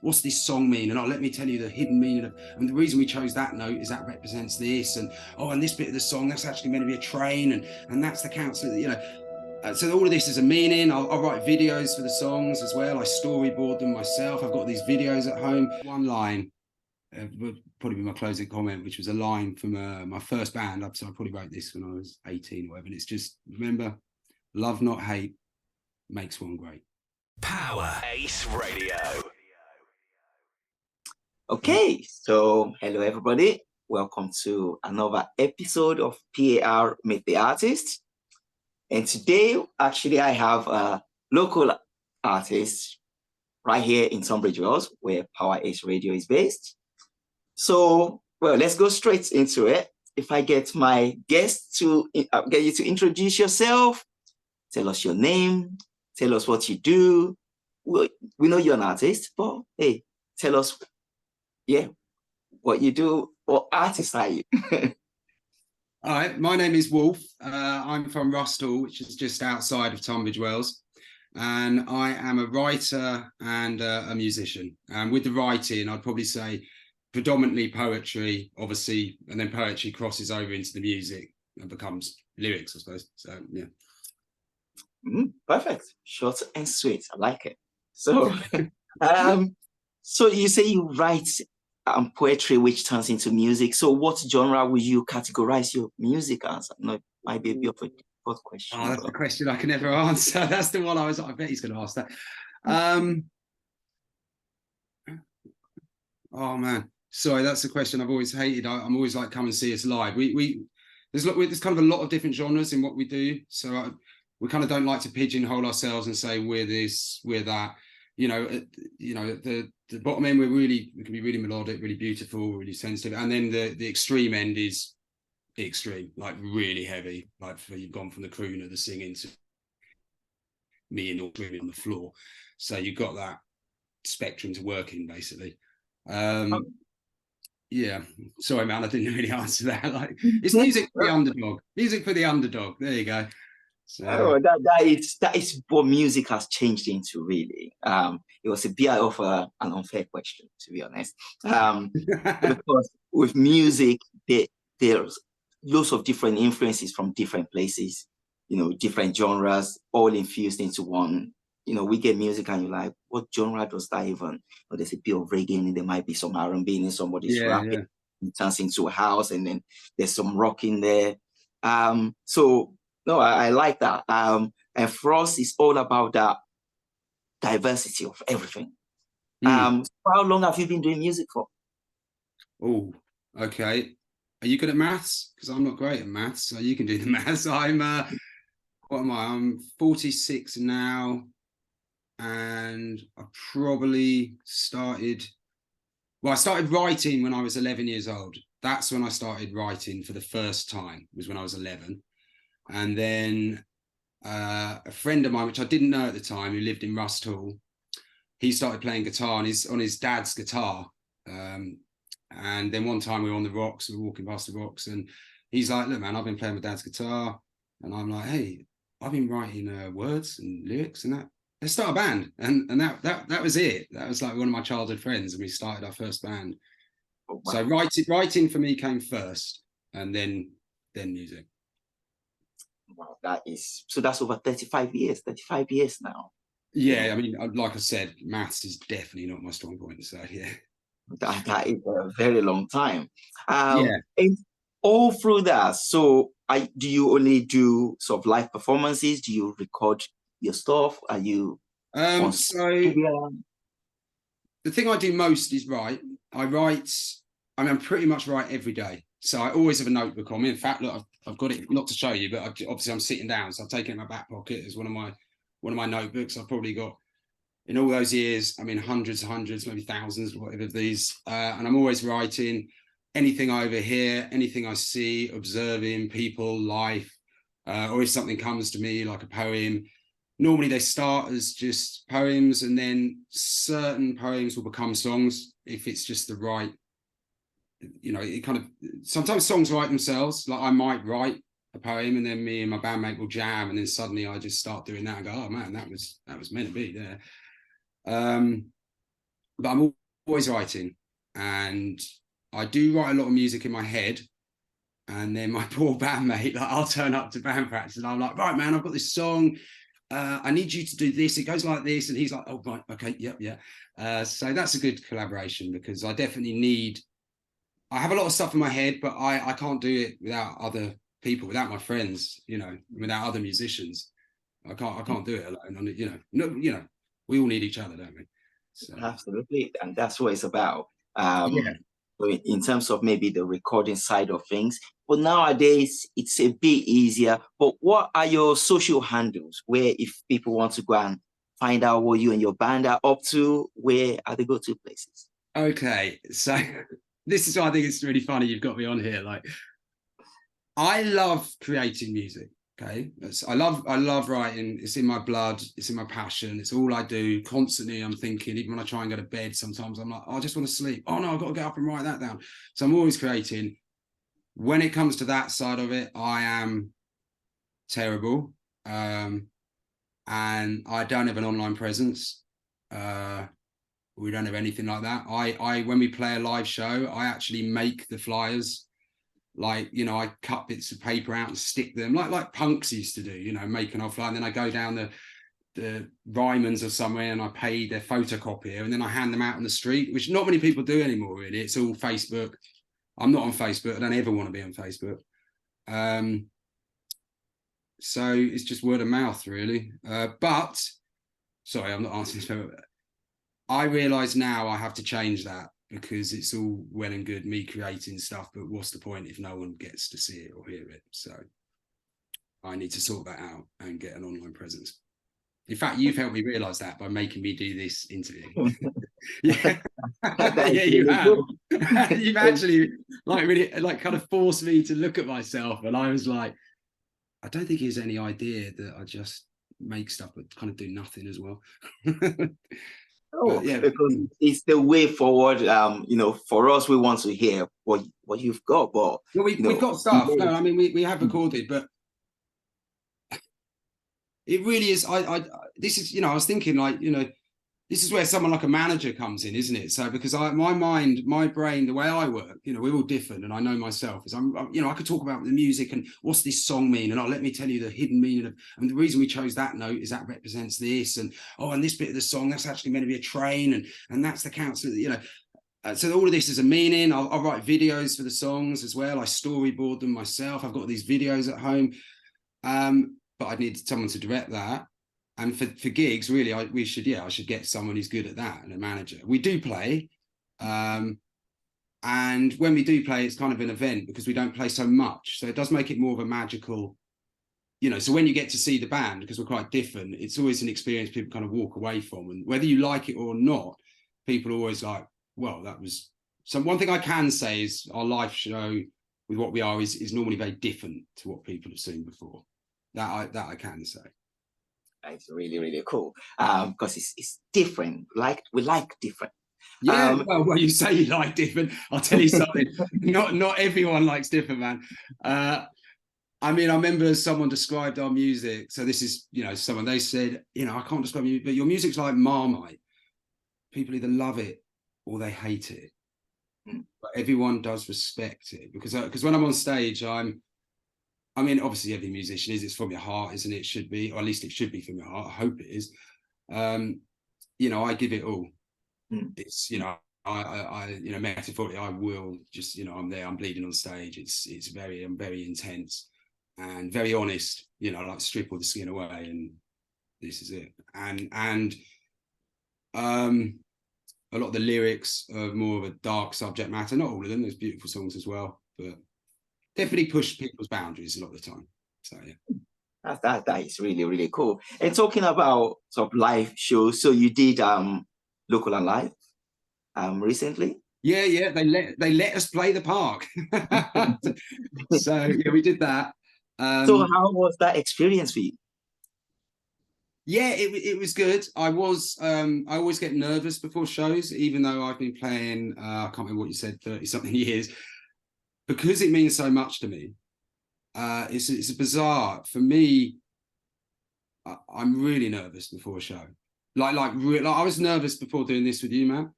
what's this song mean? And let me tell you the hidden meaning of, and the reason we chose that note is that represents this, and and this bit of the song, that's actually meant to be a train, and that's the council, so all of this is a meaning. I'll write videos for the songs as well. I storyboard them myself. I've got these videos at home. One line would probably be my closing comment, which was a line from my first band. So I probably wrote this when I was 18 or whatever. And it's just, remember, love not hate makes one great. Power Ace Radio. Okay, so hello everybody. Welcome to another episode of PAR Meet the Artist. And today, actually, I have a local artist right here in Tunbridge Wells, where Power Ace Radio is based. So, well, let's go straight into it. If I get my guest to get you to introduce yourself, tell us your name, tell us what you do. We know you're an artist, but hey, tell us, what you do. What artist are you? All right, my name is Wolff. I'm from Rusthall, which is just outside of Tunbridge Wells, and I am a writer and a musician. And with the writing, I'd probably say predominantly poetry, obviously, and then poetry crosses over into the music and becomes lyrics, I suppose. So, yeah. Perfect. Short and sweet. I like it. So, so you say you write poetry, which turns into music. So what genre would you categorize your music as? I know it might be a bit of a difficult question. Oh, that's a question I can never answer. That's the one I bet he's going to ask that. Oh, man. Sorry, that's a question I've always hated. I'm always like, come and see us live. There's kind of a lot of different genres in what we do. So we kind of don't like to pigeonhole ourselves and say we're this, we're that. The bottom end, we can be really melodic, really beautiful, really sensitive, and then the extreme end is extreme, like really heavy, like you've gone from the crooner, the singing, to me and all screaming on the floor. So you've got that spectrum to work in, basically. Yeah, sorry, man, I didn't really answer that. Like, it's music for the underdog. Music for the underdog. There you go. So, that is what music has changed into, really. It was a bit of an unfair question, to be honest. Because with music, there's lots of different influences from different places, different genres, all infused into one. We get music and you're like, what genre does that even? There's a bit of reggae in it, there might be some R&B in it, somebody's rapping, it turns into a house, and then there's some rock in there. So no, I like that. And for us, it's all about that diversity of everything. So how long have you been doing music for? Oh, okay. Are you good at maths? Because I'm not great at maths, so you can do the maths. What am I? I'm 46 now, and I probably started writing when I was 11 years old. That's when I started writing for the first time, was when I was 11. And then a friend of mine, which I didn't know at the time, who lived in Rusthall, he started playing guitar on his dad's guitar. And then one time we were on the rocks, we were walking past the rocks, and he's like, look, man, I've been playing with dad's guitar. And I'm like, hey, I've been writing words and lyrics and that. Let's start a band. And that was it. That was like one of my childhood friends, and we started our first band. Oh, wow. So writing for me came first, and then music. Wow, that's over 35 years now. Yeah, I mean, like I said, maths is definitely not my strong point, so yeah. That is a very long time. Yeah. And all through that, so do you only do sort of live performances? Do you record your stuff? Are you on so the thing I do most is write. I pretty much write every day. So I always have a notebook on me. In fact, look, I've got it, not to show you, but obviously I'm sitting down, so I've taken it in my back pocket as one of my notebooks. I've probably got, in all those years, I mean, hundreds, maybe thousands, whatever of these. And I'm always writing anything I overhear, anything I see, observing people, life, or if something comes to me like a poem. Normally they start as just poems, and then certain poems will become songs if it's just the right, it kind of, sometimes songs write themselves. Like I might write a poem and then me and my bandmate will jam, and then suddenly I just start doing that and go, oh man, that was meant to be there. but I'm always writing, and I do write a lot of music in my head. And then my poor bandmate, like, I'll turn up to band practice and I'm like, right, man, I've got this song. I need you to do this. It goes like this. And he's like, oh, right, okay, yep, yeah. So that's a good collaboration, because I definitely I have a lot of stuff in my head, but I can't do it without other people, without my friends, without other musicians. I can't do it alone. We all need each other, don't we? So Absolutely, and that's what it's about. yeah. So in terms of maybe the recording side of things, but nowadays it's a bit easier. But what are your social handles, where if people want to go and find out what you and your band are up to, where are the go-to places? Okay, so this is why I think it's really funny you've got me on here. Like, I love creating music. Okay, I love writing. It's in my blood. It's in my passion. It's all I do constantly. I'm thinking, even when I try and go to bed, sometimes I'm like, oh, I just want to sleep. Oh no, I've got to get up and write that down. So I'm always creating. When it comes to that side of it, I am terrible, and I don't have an online presence. We don't have anything like that. I when we play a live show, I actually make the flyers. Like, I cut bits of paper out and stick them like punks used to do, make an offline. And then I go down the Ryman's or somewhere and I pay their photocopier, and then I hand them out on the street, which not many people do anymore, really. It's all Facebook. I'm not on Facebook. I don't ever want to be on Facebook. So it's just word of mouth, really. But sorry, I'm not answering this. I realise now I have to change that, because it's all well and good me creating stuff, but what's the point if no one gets to see it or hear it? So I need to sort that out and get an online presence. In fact, you've helped me realise that by making me do this interview. Yeah, yeah, you have. You've actually really kind of forced me to look at myself, and I was like, I don't think he has any idea that I just make stuff but kind of do nothing as well. Oh, yeah, because it's the way forward. For us, we want to hear what you've got. But well, we've got stuff. No, I mean we have recorded, but it really is. This is, I was thinking, like, this is where someone like a manager comes in, isn't it? So because my mind, my brain, the way I work, we're all different, and I know myself is I could talk about the music and what's this song mean, and let me tell you the hidden meaning of, and the reason we chose that note is that represents this, and and this bit of the song that's actually meant to be a train, and that's the council, so all of this is a meaning. I'll write videos for the songs as well. I storyboard them myself. I've got these videos at home, but I need someone to direct that. And for gigs, really, I should get someone who's good at that, and a manager. We do play, and when we do play, it's kind of an event, because we don't play so much. So it does make it more of a magical, so when you get to see the band, because we're quite different, it's always an experience people kind of walk away from. And whether you like it or not, people are always like, well, that was... So one thing I can say is our live show with what we are is normally very different to what people have seen before. That I can say. It's really, really cool, because it's different. We like different. Yeah, well, you say you like different. I'll tell you something. not everyone likes different, man. I mean, I remember someone described our music. So this is, someone, they said, I can't describe you, but your music's like Marmite. People either love it or they hate it. But everyone does respect it, because when I'm on stage, obviously every musician is, it's from your heart, isn't it? It should be, or at least it should be from your heart. I hope it is. I give it all. It's, I metaphorically, I will just, I'm there, I'm bleeding on stage. I'm very intense and very honest, like strip all the skin away, and this is it. And a lot of the lyrics are more of a dark subject matter. Not all of them, there's beautiful songs as well, but definitely push people's boundaries a lot of the time. So yeah, that is really, really cool. And talking about sort of live shows, so you did local and live recently. Yeah, they let us play the park. So yeah, we did that. So how was that experience for you? Yeah, it was good. I always get nervous before shows, even though I've been playing, I can't remember what you said, 30-something years, because it means so much to me. It's a bizarre, for me, I'm really nervous before a show. Like I was nervous before doing this with you, man.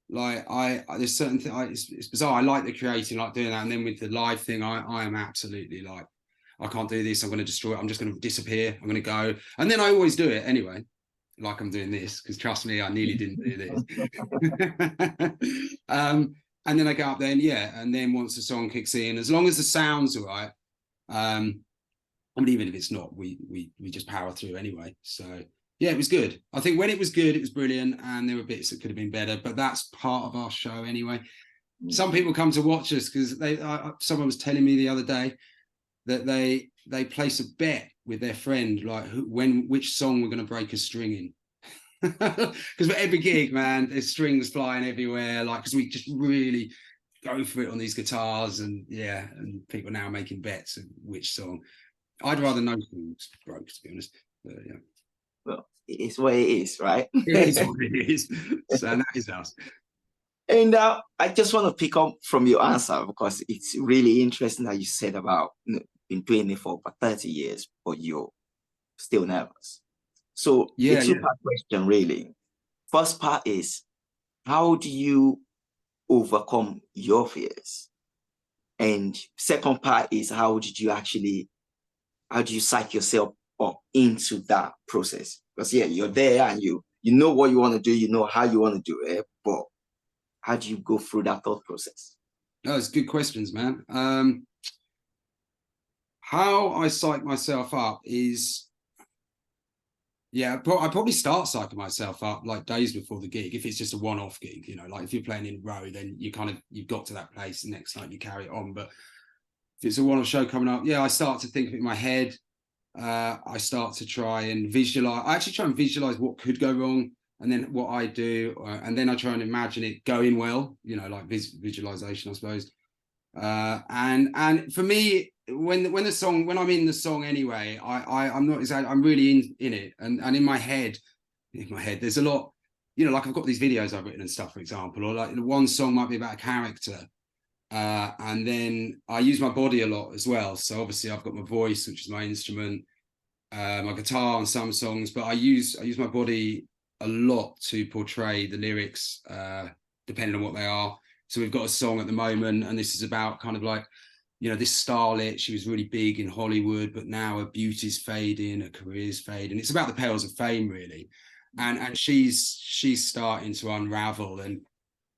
Like there's certain things. It's bizarre. I like the creating, like doing that, and then with the live thing, I am absolutely like, I can't do this. I'm going to destroy it. I'm just going to disappear. I'm going to go, and then I always do it anyway. Like I'm doing this, because trust me, I nearly didn't do this. And then I go up there, and and then once the song kicks in, as long as the sound's all right, I mean, even if it's not, we just power through anyway. So yeah, it was good. I think when it was good, it was brilliant, and there were bits that could have been better, but that's part of our show anyway. Some people come to watch us because someone was telling me the other day that they place a bet with their friend, like which song we're going to break a string in. Because for every gig, man, there's strings flying everywhere, like, because we just really go for it on these guitars, and people are now making bets of which song. I'd rather no strings broke, to be honest. But, yeah. Well, it's what it is, right? It is what it is. So that is us. And I just want to pick up from your answer, because it's really interesting that you said about been doing it for about 30 years, but you're still nervous. So a two-part question, really. First part is, how do you overcome your fears? And second part is, how do you psych yourself up into that process? Because you're there and you know what you want to do, you know how you want to do it, but how do you go through that thought process? Oh, it's good questions, man. How I psych myself up is, I probably start psyching myself up like days before the gig. If it's just a one-off gig, like if you're playing in a row, then you've got to that place, and next night you carry it on. But if it's a one-off show coming up, I start to think of it in my head. I start to try and visualize. I actually try and visualize what could go wrong, and then what I do, and then I try and imagine it going well. Like visualization, I suppose. And for me, when I'm in the song anyway, I'm not exactly, I'm really in it, and in my head there's a lot, like I've got these videos I've written and stuff, for example, or like one song might be about a character, and then I use my body a lot as well. So obviously I've got my voice, which is my instrument, my guitar on some songs, but I use my body a lot to portray the lyrics, depending on what they are. So we've got a song at the moment, and this is about kind of like, this starlet. She was really big in Hollywood, but now her beauty's fading, her career's fading. It's about the perils of fame, really. And she's starting to unravel,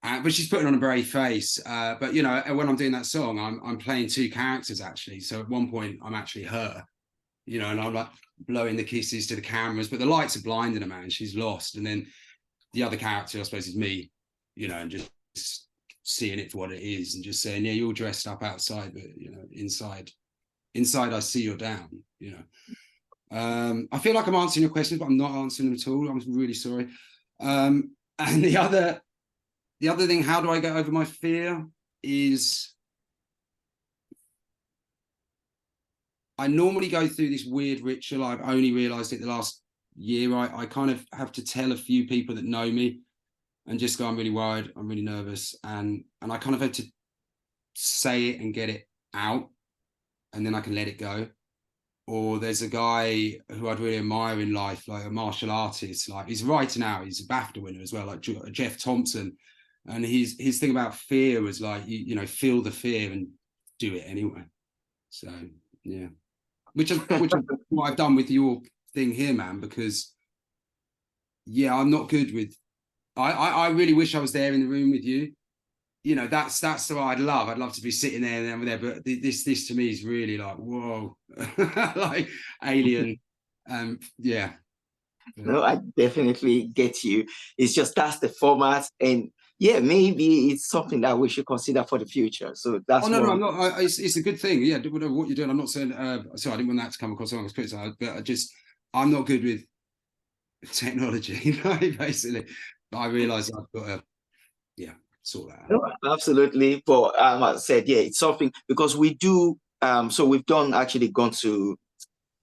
but she's putting on a brave face. But when I'm doing that song, I'm playing two characters, actually. So at one point I'm actually her, and I'm like blowing the kisses to the cameras, but the lights are blinding her, man. She's lost. And then the other character, I suppose, is me, and just seeing it for what it is, and just saying, you're dressed up outside, but inside I see you're down. I feel like I'm answering your questions, but I'm not answering them at all. I'm really sorry. And the other thing, how do I get over my fear, is I normally go through this weird ritual. I've only realized it the last year. I kind of have to tell a few people that know me and just go, I'm really worried, I'm really nervous. And I kind of had to say it and get it out, and then I can let it go. Or there's a guy who I'd really admire in life, like a martial artist, like he's a writer now, he's a BAFTA winner as well, like Jeff Thompson. And his thing about fear was like, feel the fear and do it anyway. So, which is what I've done with your thing here, man, because, I'm not good with, I really wish I was there in the room with you. That's the way I'd love to be sitting there and over there. But this to me is really like, whoa, like alien. No, I definitely get you. It's just that's the format, and maybe it's something that we should consider for the future. So that's no, I'm not. It's a good thing. Yeah, whatever what you're doing. I'm not saying. Sorry, I didn't want that to come across wrong as criticism, but I'm not good with technology, basically. But I realise I've got to, sort that out. No, absolutely. But I said, it's something, because we do. So we've gone to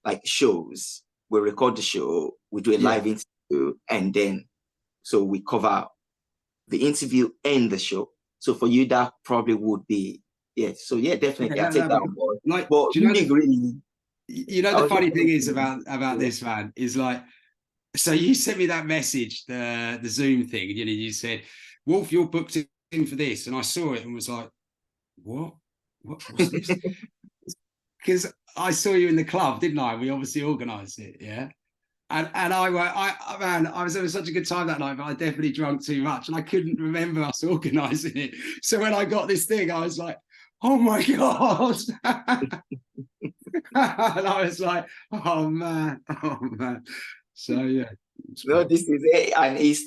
like shows. We record the show, we do a live interview, and then so we cover the interview and the show. So for you, that probably would be So definitely, I take that on board. Like, but the funny thing is about this, man, is like, so you sent me that message, the Zoom thing, you said, Wolff, you're booked in for this. And I saw it and was like, what's this? Because I saw you in the club, didn't I? We obviously organised it, yeah. And I was having such a good time that night, but I definitely drunk too much, and I couldn't remember us organising it. So when I got this thing, I was like, "Oh my god!" And I was like, "Oh man, oh man." So yeah. No, this is it, and it's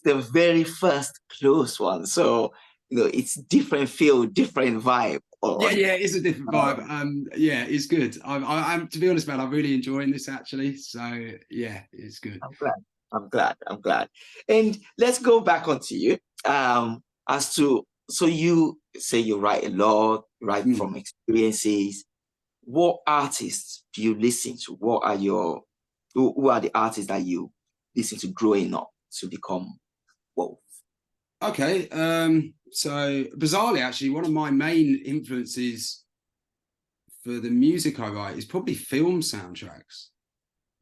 the very first close one. So it's different feel, different vibe. Yeah, it's a different vibe. Yeah, it's good. I'm to be honest, man, I'm really enjoying this actually. So yeah, it's good. I'm glad. And let's go back onto you. As to, so you say you write a lot, write from experiences. What artists do you listen to? Who are the artists that you listen to growing up to become Wolff? Okay, so bizarrely, actually, one of my main influences for the music I write is probably film soundtracks.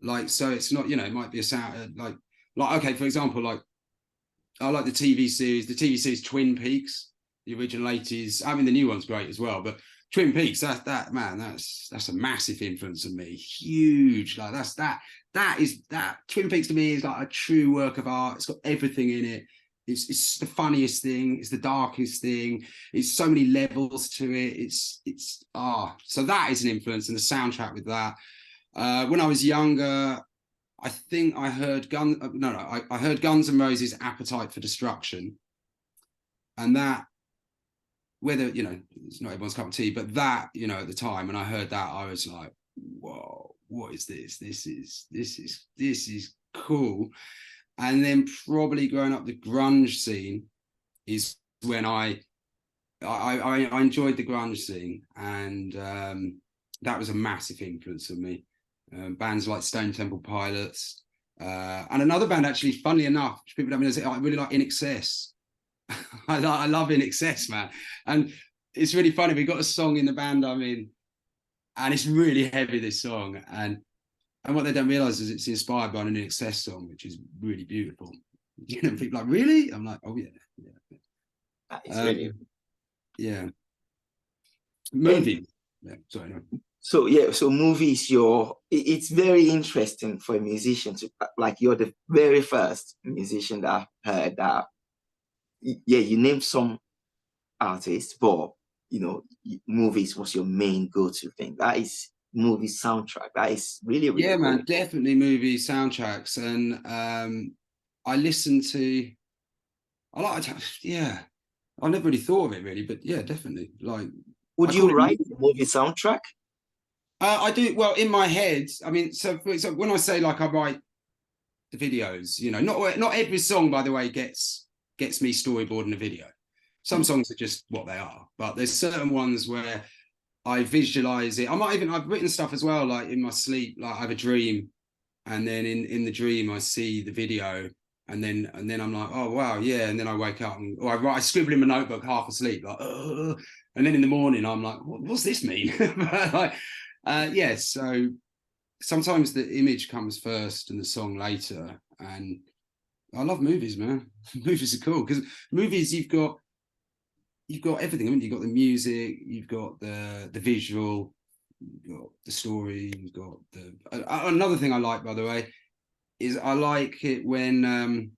Like, so it's not, it might be a sound like okay, for example, like I like the TV series Twin Peaks, the original 80s. I mean, the new one's great as well, but Twin Peaks, that's a massive influence on me. Huge, like that Twin Peaks to me is like a true work of art. It's got everything in it. It's the funniest thing. It's the darkest thing. It's so many levels to it. So that is an influence, and the soundtrack with that. When I was younger, I think I heard I heard Guns N' Roses' Appetite for Destruction, and that, whether it's not everyone's cup of tea, but that at the time when I heard that, I was like, whoa, what is this? This is cool. And then probably growing up, the grunge scene is when I enjoyed the grunge scene, and that was a massive influence on me. Bands like Stone Temple Pilots, and another band, actually, funnily enough, which people don't realize, I really like In Excess. I love In Excess, man. And it's really funny. We got a song in the band I'm in, and it's really heavy, this song. And what they don't realize is it's inspired by an In Excess song, which is really beautiful. People are like, really? I'm like, oh yeah. That is really... Yeah. Movie. Yeah, sorry. No. So movies, it's very interesting for a musician to, like, you're the very first musician that I've heard that, yeah, you named some artists, but movies was your main go-to thing. That is movie soundtrack. That is really, really cool. Man, definitely movie soundtracks. And I listen to, yeah, I never really thought of it really, but yeah, definitely. Like, would you write a movie soundtrack? I do. Well, in my head, I mean, so for example, when I say like I write the videos, not every song, by the way, gets me storyboarding a video. Some songs are just what they are, but there's certain ones where I visualize it. I've written stuff as well, like in my sleep, like I have a dream, and then in the dream I see the video, and then I'm like, oh wow, yeah, and then I wake up and I scribble in my notebook half asleep, like, and then in the morning I'm like, what's this mean? Like, yeah, so sometimes the image comes first and the song later. And I love movies, man. Movies are cool because movies, you've got everything. I mean, you've got the music, you've got the visual, you've got the story, you've got another thing I like, by the way, is I like it when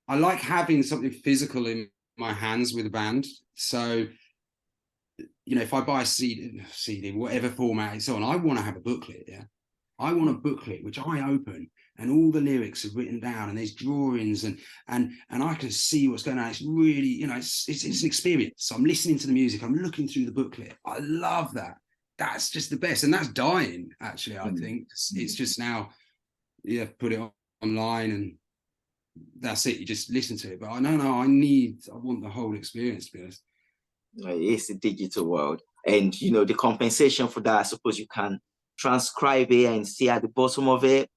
I like having something physical in my hands with a band. So if I buy a CD, whatever format it's on, I want to have a booklet. Yeah, I want a booklet which I open and all the lyrics are written down and there's drawings and I can see what's going on. It's really, it's an experience. I'm listening to the music. I'm looking through the booklet. I love that. That's just the best, and that's dying. Actually, I think it's just now. Yeah, put it online and that's it. You just listen to it. But I want the whole experience, to be honest. It's a digital world, and the compensation for that, I suppose you can transcribe it and see at the bottom of it.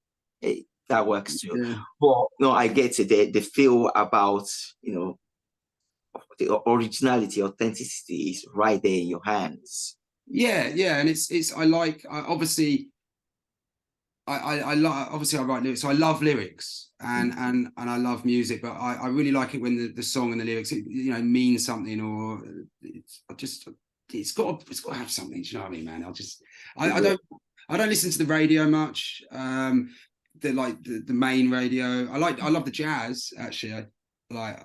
That works too. Yeah. But no, I get it. The feel about the originality, authenticity is right there in your hands. Yeah, and it's obviously I like, obviously I write lyrics, so I love lyrics and I love music, but I really like it when the song and the lyrics, mean something, or it's got to have something. Do you know what I mean, man? I don't listen to the radio much. The main radio. I love the jazz actually. I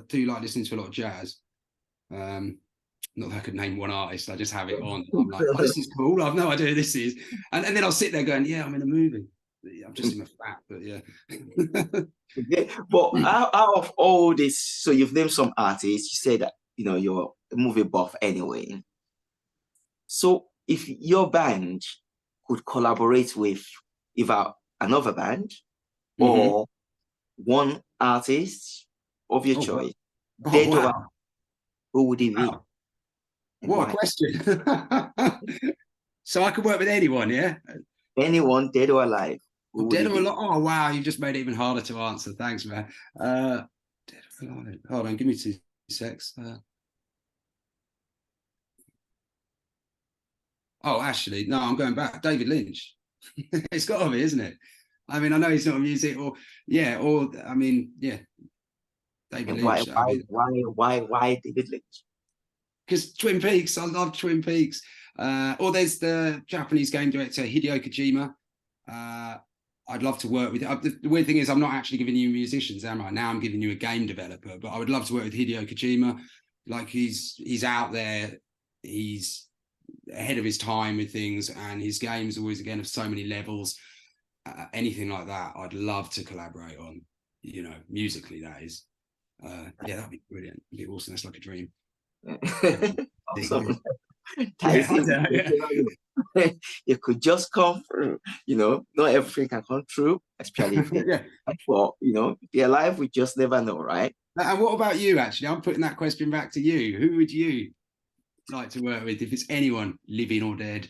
do like listening to a lot of jazz. Not that I could name one artist. I just have it on. I'm like, oh, this is cool. I've no idea who this is. And then I'll sit there going, yeah, I'm in a movie. I'm just in my flat, but yeah. Okay. But out of all this, so you've named some artists. You say that, you're a movie buff anyway. So if your band could collaborate with either another band or one artist of your choice, dead or alive, who would it be? Wow. What a question. So I could work with anyone, yeah? Anyone, dead or alive. Dead or alive? Oh, wow. You just made it even harder to answer. Thanks, man. Dead or alive. Hold on, give me 2 secs. Actually, no, I'm going back. David Lynch. It's got to be, isn't it? I mean, I know he's not a music David Lynch. Why David Lynch? Because Twin Peaks, I love Twin Peaks. Or there's the Japanese game director Hideo Kojima. I'd love to work with. The weird thing is, I'm not actually giving you musicians, am I? Now I'm giving you a game developer, but I would love to work with Hideo Kojima. Like he's out there, he's ahead of his time with things, and his games always again have so many levels. Anything like that, I'd love to collaborate on. Musically, that is. That'd be brilliant. It'd be awesome. That's like a dream. Awesome. You could just come through. Not everything can come true, especially if be alive. We just never know, right? And what about you? Actually, I'm putting that question back to you. Who would you like to work with if it's anyone living or dead?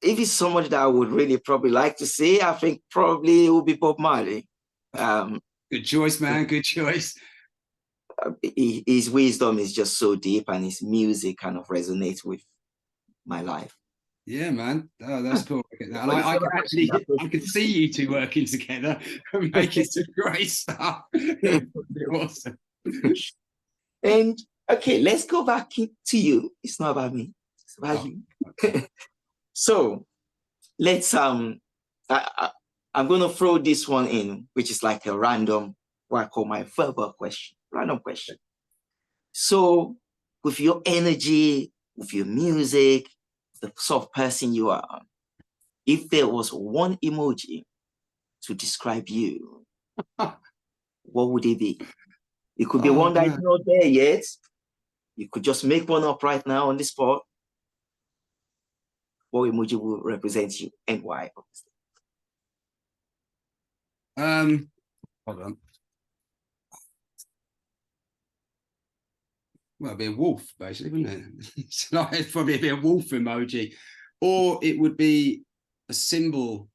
If it's somebody that I would really probably like to see, I think probably it would be Bob Marley. Good choice, man. Good choice. His wisdom is just so deep, and his music kind of resonates with my life. Yeah, man. Oh, that's cool. And I can see you two working together and making some great stuff. Awesome. And okay, let's go back to you. It's not about me. It's about you. Okay. So let's I'm going to throw this one in, which is like a random, what I call my verbal question, random question. So with your energy, with your music, the sort of person you are, if there was one emoji to describe you, what would it be? It could be one that's not there yet. You could just make one up right now on the spot. What emoji will represent you and why? Hold on. Well, it'd be a wolf, basically, wouldn't it? So it'd probably be a wolf emoji, or it would be a symbol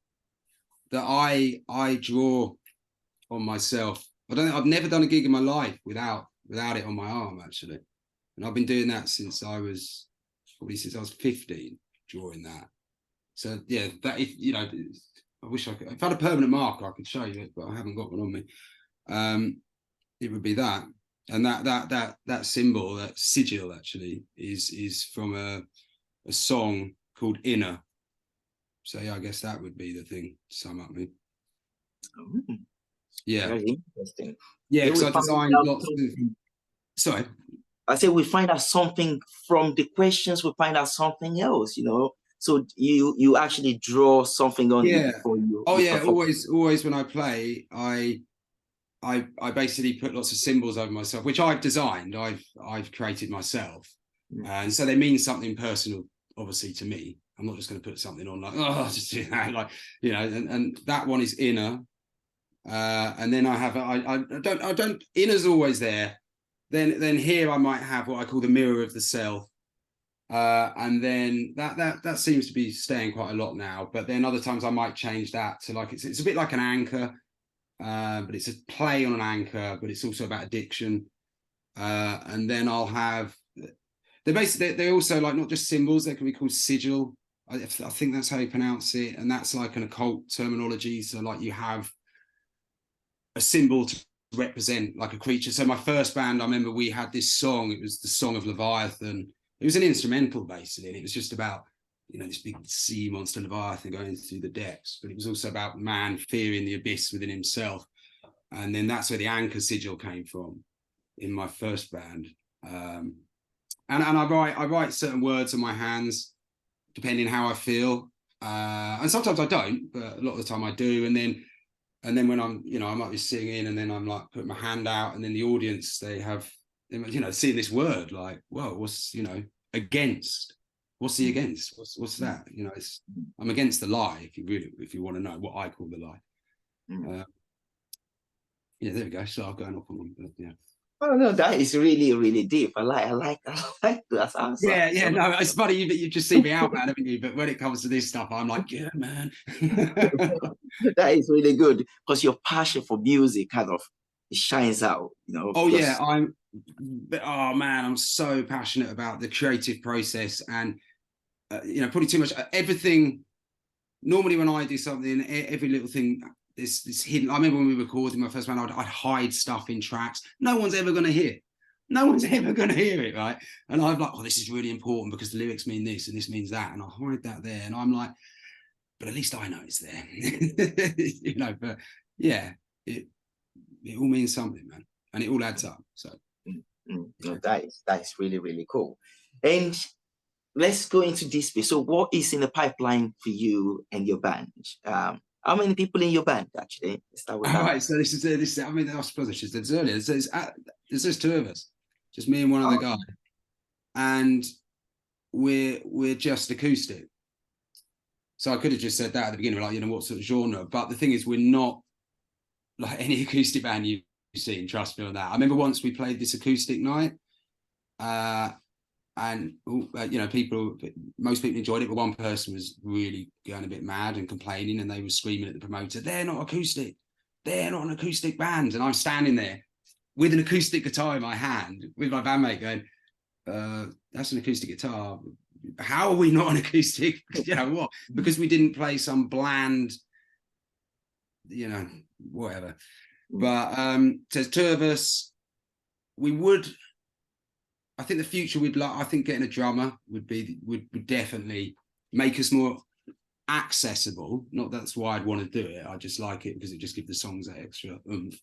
that I draw on myself. I've never done a gig in my life without it on my arm, actually, and I've been doing that since I was 15, drawing that. So yeah, that I wish I could. If I had a permanent marker, I could show you it, but I haven't got one on me. It would be that. And that symbol, that sigil, actually, is from a song called Inner. So yeah, I guess that would be the thing to sum up me. Yeah. Very interesting. Yeah, because I designed lots of. Sorry. I said we find out something from the questions. We find out something else. So you actually draw something on it for you. Oh yeah, always when I play, I basically put lots of symbols over myself, which I've designed, I've created myself. And so they mean something personal, obviously, to me. I'm not just going to put something on like, oh, just do that, like, and that one is Inner. And then I have, I don't, Inner's always there. Then here I might have what I call the mirror of the self. And then that seems to be staying quite a lot now. But then other times I might change that to like, it's a bit like an anchor. But it's a play on an anchor, but it's also about addiction. And then I'll have, they're also like not just symbols, they can be called sigil. I think that's how you pronounce it, and that's like an occult terminology. So like you have a symbol to represent like a creature. So my first band, I remember we had this song. It was the Song of Leviathan. It was an instrumental basically, and it was just about, you know, this big sea monster Leviathan going through the depths. But it was also about man fearing the abyss within himself. And then that's where the anchor sigil came from in my first band. And I write certain words on my hands depending how I feel. And sometimes I don't, but a lot of the time I do. And then when I'm, you know, I might be singing and then I'm like putting my hand out, and then the audience, they have, you know, seeing this word like, whoa, what's, you know, against? What's the against? What's that? You know, I'm against the lie, if you want to know what I call the lie. Yeah, there we go. So I'm going off on one, but yeah. Oh no, that is really, really deep. I like that answer. Yeah, no, it's funny you just see me out, man, haven't you? But when it comes to this stuff, I'm like, yeah, man. That is really good, because your passion for music kind of, it shines out, you know. Oh yeah, oh man, I'm so passionate about the creative process, and you know, probably too much everything. Normally when I do something, every little thing, this hidden. I remember when we recorded my first band, I'd hide stuff in tracks. No one's ever going to hear. No one's ever going to hear it, right? And I'm like, oh, this is really important because the lyrics mean this and this means that, and I hide that there. And I'm like, but at least I know it's there, you know. But yeah, it all means something, man, and it all adds up. So no, that is really, really cool. And let's go into this bit. So what is in the pipeline for you and your band? How many people in your band, actually? All right, so this is. I mean, I suppose I should say this earlier. There's just two of us, just me and one other guy, and we're just acoustic. So I could have just said that at the beginning, like, you know, what sort of genre. But the thing is, we're not like any acoustic band you've seen. Trust me on that. I remember once we played this acoustic night, and you know, most people enjoyed it, but one person was really going a bit mad and complaining, and they were screaming at the promoter, they're not acoustic, they're not an acoustic band. And I'm standing there with an acoustic guitar in my hand with my bandmate going, that's an acoustic guitar, how are we not an acoustic? You know what? Because we didn't play some bland, you know, whatever. But there's two of us. I think the future I think getting a drummer would definitely make us more accessible. Not that's why I'd want to do it. I just like it because it just gives the songs that extra oomph.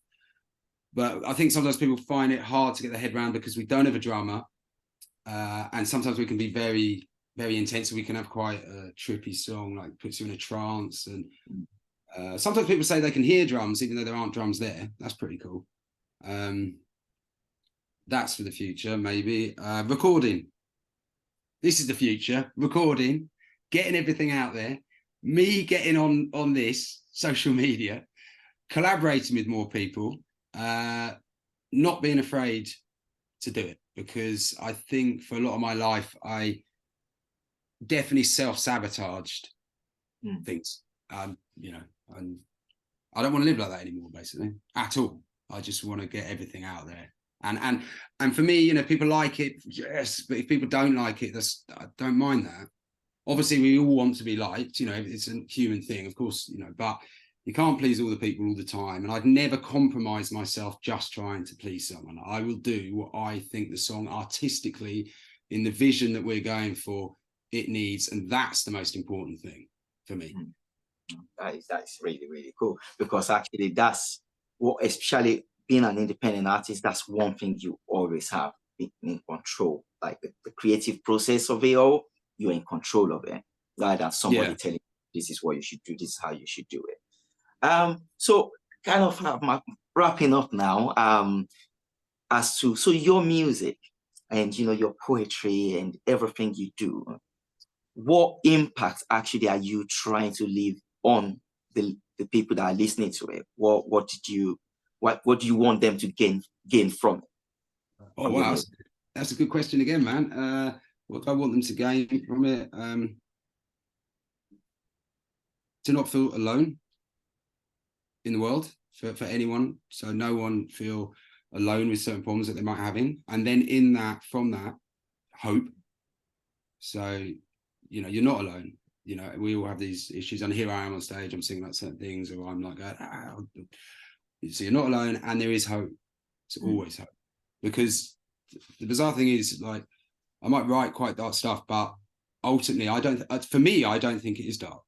But I think sometimes people find it hard to get their head around because we don't have a drummer. And sometimes we can be very, very intense. We can have quite a trippy song, like puts you in a trance. And sometimes people say they can hear drums, even though there aren't drums there. That's pretty cool. That's for the future, maybe. Recording. This is the future. Recording, getting everything out there. Me getting on this social media, collaborating with more people, not being afraid to do it, because I think for a lot of my life, I definitely self-sabotaged things. You know, and I don't want to live like that anymore, basically, at all. I just want to get everything out there. And for me, you know, people like it, yes, but if people don't like it, I don't mind that. Obviously, we all want to be liked, you know, it's a human thing, of course, you know, but you can't please all the people all the time. And I'd never compromise myself just trying to please someone. I will do what I think the song artistically, in the vision that we're going for, it needs. And that's the most important thing for me. That is really, really cool, because actually that's what, especially being an independent artist, that's one thing you always have in control. Like the creative process of it all, you're in control of it, rather than somebody telling you this is what you should do, this is how you should do it. So kind of wrapping up now, as to, so your music and, you know, your poetry and everything you do, what impact actually are you trying to leave on the people that are listening to it? What do you want them to gain from it? Oh wow, that's a good question again, man. What do I want them to gain from it? To not feel alone in the world for anyone. So no one feel alone with certain problems that they might have in. And then from that, hope. So, you know, you're not alone. you know, we all have these issues, and here I am on stage, I'm singing like certain things, or I'm like, so you're not alone, and there is hope. It's always hope, because the bizarre thing is, like, I might write quite dark stuff, but ultimately, for me, I don't think it is dark.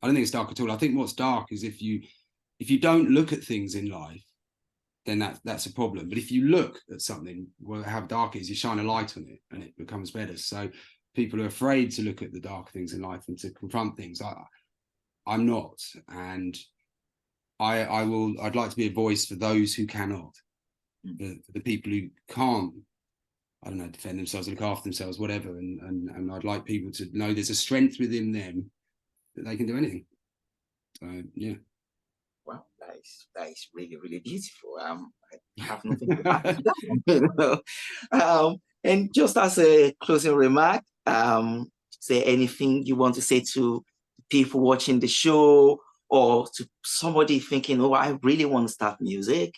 I don't think it's dark at all. I think what's dark is if you don't look at things in life, then that's a problem. But if you look at something, well, how dark it is, you shine a light on it and it becomes better. So people are afraid to look at the dark things in life and to confront things. I'm not, and I'd like to be a voice for those who cannot, for the people who can't, I don't know, defend themselves, look after themselves, whatever. And I'd like people to know there's a strength within them that they can do anything. So yeah. Wow, that is really, really beautiful. I have nothing to add to that. And just as a closing remark, is there anything you want to say to people watching the show, or to somebody thinking, oh, I really want to start music,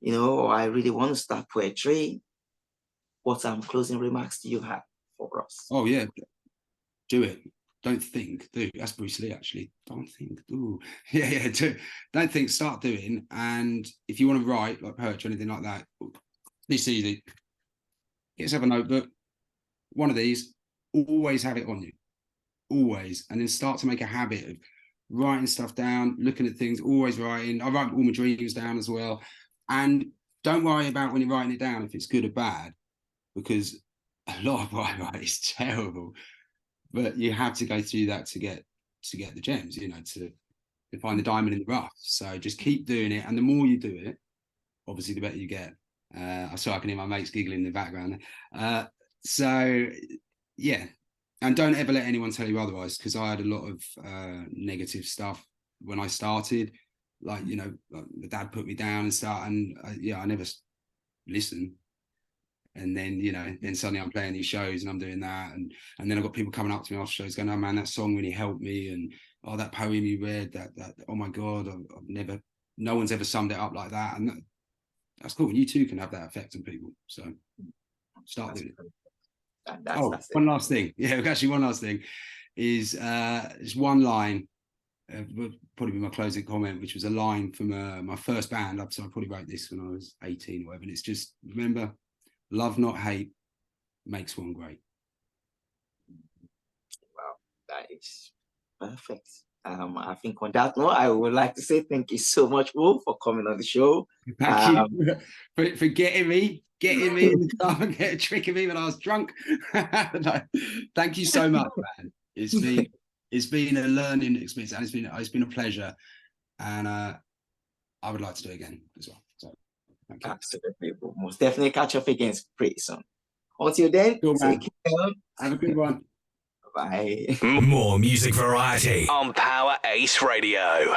you know, or I really want to start poetry? What closing remarks do you have for us? Oh yeah, do it. Don't think, do. That's Bruce Lee, actually. Don't think, do. Yeah, do. Don't think, start doing. And if you want to write, like poetry or anything like that, it's easy. Get yourself a notebook, one of these, always have it on you. Always. And then start to make a habit of writing stuff down, looking at things, always writing. I write all my dreams down as well. And don't worry about when you're writing it down if it's good or bad, because a lot of what I write is terrible. But you have to go through that to get the gems, you know, to find the diamond in the rough. So just keep doing it, and the more you do it, obviously the better you get. I can hear my mates giggling in the background. So yeah, and don't ever let anyone tell you otherwise, because I had a lot of negative stuff when I started. Like, you know, like my dad put me down and stuff, and I never listened. And then, you know, then suddenly I'm playing these shows and I'm doing that. And then I've got people coming up to me after shows going, oh man, that song really helped me. And oh, that poem you read, that oh my God, no one's ever summed it up like that. And that's cool. And you too can have that effect on people. So start doing it. That's one last thing. Yeah, actually one last thing is just one line, would probably be my closing comment, which was a line from my first band. So I probably wrote this when I was 18 or whatever. And it's just, remember, love, not hate, makes one great. Wow, that is perfect. I think on that note, I would like to say thank you so much, Wolff, for coming on the show. Thank you for getting me in the car and tricking me when I was drunk. No, thank you so much, man. It's been a learning experience, and it's been a pleasure, and I would like to do it again as well. So thank you. Absolutely, we'll most definitely catch up again pretty soon. Until then, take care. Have a good one. Bye. More music variety on Power Ace Radio.